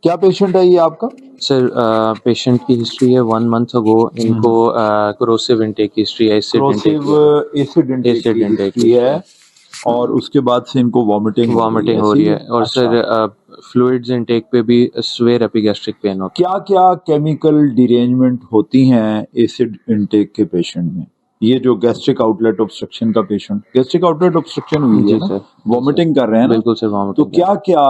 क्या पेशेंट है ये आपका? सर पेशेंट की हिस्ट्री है 1 मंथ अगो इनको कोरोसिव इनटेक की हिस्ट्री है, acid intake corrosive acid intake acid की इनटेक हिस्ट्री है और उसके बाद से इनको वॉमिटिंग हो रही है और अच्छा। सर फ्लूइड्स इनटेक पे भी स्वेयर एपिगैस्ट्रिक पेन होता क्या क्या केमिकल डिरेंजमेंट होती हैं एसिड इंटेक के पेशेंट में? ये जो गैस्ट्रिक आउटलेट ऑब्स्ट्रक्शन का पेशेंट, गैस्ट्रिक आउटलेट ऑब्स्ट्रक्शन हुई है। है जी ना, सर, वॉमिटिंग कर रहे हैं ना, बिल्कुल सर तो वॉमिटिंग क्या क्या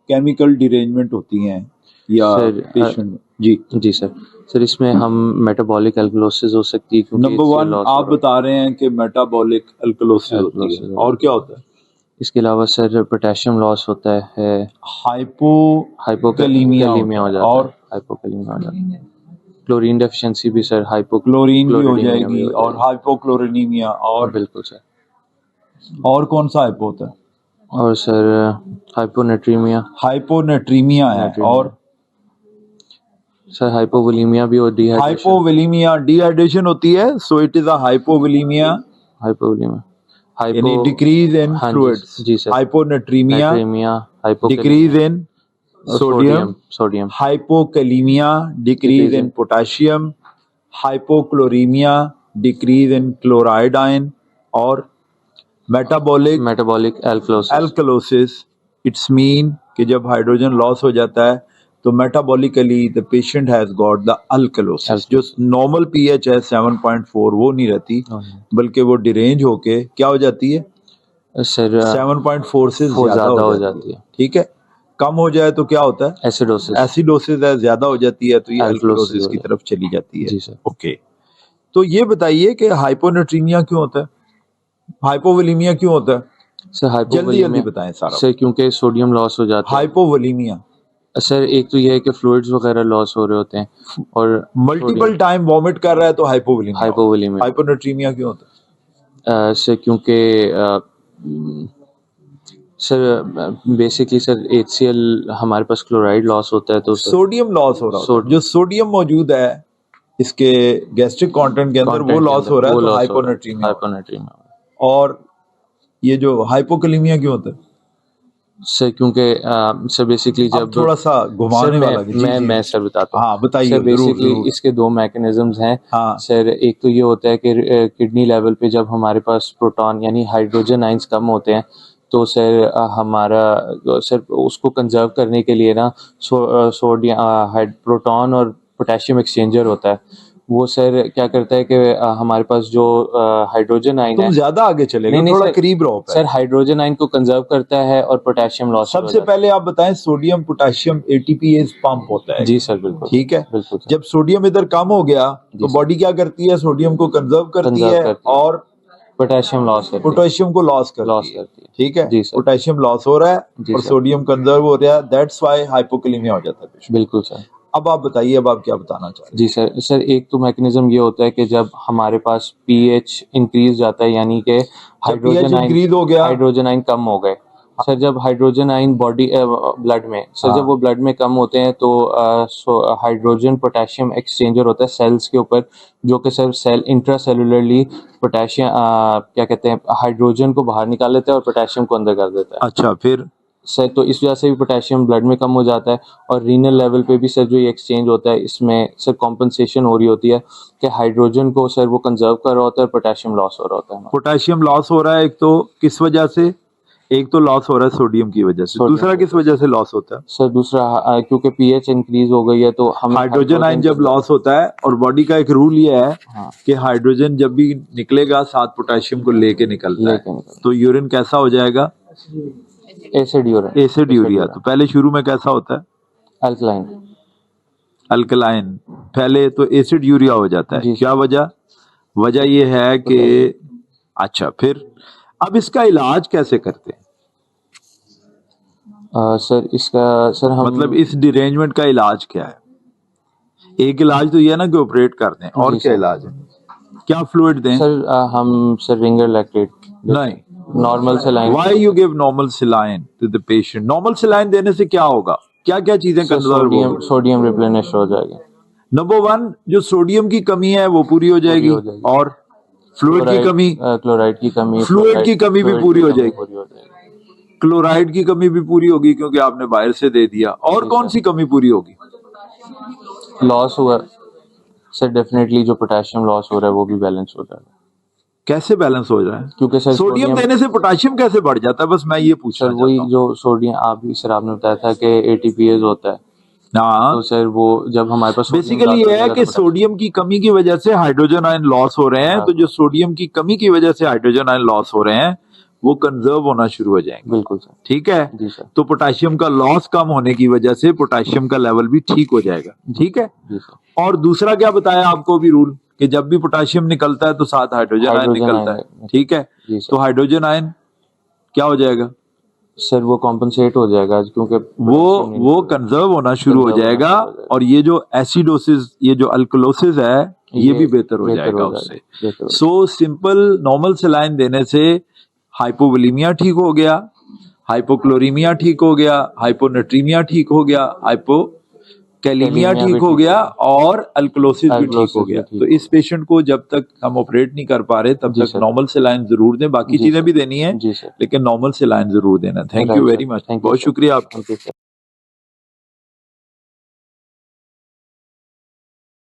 केमिकल डिरेंजमेंट होती हैं या सर पेशेंट में? जी जी सर इसमें हम मेटाबॉलिक एल्कलोसिस हो सकती है क्योंकि नंबर HCl वन लॉस आप बता रहे हैं कि मेटाबॉलिक अल्कलोसिस होती है, और क्या होता है? इसके अलावा सर पोटेशियम लॉस होता है, हाइपोकैलीमिया हाइपोकैलीमिया हो जाता और है, हाइपोकैलीमिया हो जाता है। क्लोरीन डेफिशिएंसी भी सर क्लोरीन भी हो हाइपोक्लोरीडीमिया भी जाएगी हो और जाएगी। हाइपोक्लोरिनीमिया और बिल्कुल सर। और कौन सा हाइपो होता है? और सर हाइपोनेट्रीमिया हाइपोनेट्रीमिया है और सर हाइपोवोलीमिया भी और हाइपोवोलीमिया डिहाइड्रेशन होती है, so it is a hypovolemia hypovolemia यानी डिक्रीज इन हाँ फ्लूइड्स। जी sir, hyponatremia natremia decrease in sodium, sodium hypokalemia decrease in potassium, hypochloremia decrease in chloride ion और मेटाबॉलिक एल्कलोसिस। इट्स मीन कि जब hydrogen loss हो जाता है तो metabolically the patient has got the alkalosis. जो नॉर्मल पीएच है 7.4 वो नहीं रहती, बल्कि वो डिरेंज होके क्या हो जाती है सर 7.4 से ज्यादा हो जाती है। ठीक है, कम हो जाए तो क्या होता है? एसिडोसिस है, ज्यादा हो जाती है तो ये अल्कलोसिस की तरफ चली जाती है। जी सर। ओके, तो ये बताइए कि हाइपोनेट्रीमिया क्यों होता है, हाइपोवोलीमिया क्यों होता है? सर जल्दी जल्दी बताएं सारा। सर क्योंकि सोडियम लॉस हो जाता है। हाइपोवोलीमिया सर एक तो ये है कि फ्लूइड्स वगैरह लॉस हो रहे होते हैं और मल्टीपल टाइम वॉमिट कर रहा है तो हाइपोवोलीमिया। हाइपोनेट्रीमिया क्यों होता है? सर क्योंकि सर बेसिकली सर HCl हमारे पास क्लोराइड लॉस होता है तो सोडियम लॉस हो रहा है, जो सोडियम मौजूद है इसके गैस्ट्रिक कंटेंट के अंदर वो लॉस हो रहा है तो हाइपोनेट्रीमिया। और ये जो हाइपोकैलीमिया क्यों होता है? सर क्योंकि सर बेसिकली जब थोड़ा सा घुमाने वाला मैं सर बताता हूँ। हाँ बताइए। सर बेसिकली इसके दो मैकेनिज्म्स हैं। हाँ। सर एक तो ये होता है कि किडनी लेवल पे जब हमारे पास प्रोटॉन यानी हाइड्रोजन आइंस कम होते हैं तो सर हमारा सर उसको कंजर्व करने के लिए ना सोडियम प्रोटॉन और पोटेशियम एक्सचेंजर होता है। वो सर क्या करता है कि हमारे पास जो हाइड्रोजन आयन है, ज्यादा आगे चले गए, थोड़ा करीब रहो। सर हाइड्रोजन आयन को कंजर्व करता है और पोटेशियम लॉस। सबसे पहले आप बताएं, सोडियम पोटेशियम एटीपीएस पंप होता है। जी सर बिल्कुल। ठीक है, बिल्कुल। जब सोडियम इधर कम हो गया तो बॉडी क्या करती है? सोडियम को कंजर्व करती है और पोटेशियम को लॉस करती है। ठीक है, पोटेशियम लॉस हो रहा है और सोडियम कंजर्व हो रहा है, दैट्स व्हाई हाइपोकैलीमिया हो जाता है। बिल्कुल सर। अब आप बताइए, अब आप क्या बताना चाह रहे हैं? जी सर एक तो मैकेनिज्म ये होता है कि जब हमारे पास पीएच इंक्रीज जाता है यानी कि हाइड्रोजन आयन कम हो गए। सर जब हाइड्रोजन आयन बॉडी ब्लड में जब वो ब्लड में कम होते हैं तो हाइड्रोजन पोटेशियम एक्सचेंजर होता है सेल्स के ऊपर, जो कि सर सेल इंट्रासेलुलरली पोटेशियम क्या कहते हैं हाइड्रोजन को बाहर निकाल लेता है और पोटेशियम को अंदर कर देता है। अच्छा, फिर सर तो इस वजह से भी पोटेशियम ब्लड में कम हो जाता है और रीनल लेवल पे भी सर जो ये एक्सचेंज होता है इसमें सर कॉम्पनसेशन हो रही होती है कि हाइड्रोजन को सर वो कंजर्व कर रहा होता है, पोटेशियम लॉस हो रहा होता है। पोटेशियम लॉस हो रहा है, एक तो किस वजह से? एक तो लॉस हो रहा है सोडियम की वजह से, दूसरा किस वजह से लॉस होता है? सर दूसरा क्योंकि पीएच इंक्रीज हो गई है तो हम हाइड्रोजन आयन जब लॉस होता है, और बॉडी का एक रूल ये है कि हाइड्रोजन जब भी निकलेगा साथ पोटेशियम को लेके निकलता है, तो यूरिन कैसा हो जाएगा? Acid urea. तो पहले शुरू में कैसा होता है? अल्कलाइन। पहले तो एसिड यूरिया हो जाता है। क्या वजह? वजह ये है कि अच्छा, फिर अब इसका इलाज कैसे करते हैं? सर इसका सर हम मतलब इस डिरेंजमेंट का इलाज क्या है? एक इलाज तो ये है ना कि ऑपरेट कर दें, और क्या इलाज है? क्या फ्लूइड दें? सर हम सर रिंगर लैक्टेट नहीं, normal saline. Why you give normal saline to the patient? Normal saline देने से क्या होगा? क्या क्या चीजें कंजर्व होंगी? सोडियम रिप्लेनिश हो जाएगा। नंबर 1, जो सोडियम की कमी है वो पूरी हो जाएगी और फ्लूइड की कमी, क्लोराइड की कमी, फ्लूइड की कमी भी पूरी हो जाएगी। क्लोराइड की कमी भी पूरी होगी क्योंकि आपने बाहर से दे दिया। और जी कौन सर। सी कमी पूरी होगी? लॉस हुआ सर, डेफिनेटली जो पोटेशियम लॉस हो रहा है वो भी बैलेंस हो जाएगा, कैसे बैलेंस हो जाए? क्योंकि सर सोडियम सोडियम, देने से पोटेशियम कैसे बढ़ जाता है? बस मैं ये पूछना सर वही चाहता हूँ। जो सोडियम आपने बताया था कि एटीपीएस होता है, हाँ, तो सर वो जब हमारे पास सोडियम बेसिकली ज़्यादा ये हो है जाएगा कि तो पोटेशियम। सोडियम की कमी की वजह से हाइड्रोजन आयन लॉस हो रहे हैं, तो जो सोडियम की कमी की वजह से हाइड्रोजन आयन लॉस हो रहे हैं वो कंजर्व होना शुरू हो जाएंगे। बिल्कुल सर। ठीक है, जी सर। तो पोटेशियम का लॉस कम होने की वजह से पोटेशियम का लेवल भी ठीक हो जाएगा। ठीक है, जी सर। और दूसरा क्या बताया आपको भी रूल कि जब भी पोटेशियम निकलता है तो साथ हाइड्रोजन आयन हाइड्रोजन निकलता है। आयन, ठीक है, जी तो सर। हाइड्रोजन आयन क्या हो जाएगा? सर वो कॉम्पनसेट हो जाएगा क्योंकि वो कंजर्व होना शुरू हो conserve होना जाएगा, शुरू हो जाएगा। और ये जो एसिडोसिस, ये जो अल्कलोसिस है, ये भी बेहतर हो जाएगा बेहतर उससे। बेहतर हो सो सिंपल नॉर्मल सलाइन देने से हाइपोवोलीमिया ठीक हो गया, हाइपोक्लोरीमिया ठीक हो गया, हाइपोनेट्रीमिया ठीक हो गया, हाइपोकैलीमिया कैलीमिया ठीक भी हो ठीक गया, हो और अल्कलोसिस भी ठीक हो अल्कलोसिस भी गया। ठीक तो हो इस पेशेंट को जब तक हम ऑपरेट नहीं कर पा रहे तब जी तक सर। नॉर्मल सलाइन जरूर दें, बाकी जी चीजें सर। भी देनी है, जी सर। लेकिन नॉर्मल सलाइन जरूर देना। Thank you right very sir, much, thank you बहुत सर, शुक्रिया आपका। Thank you sir.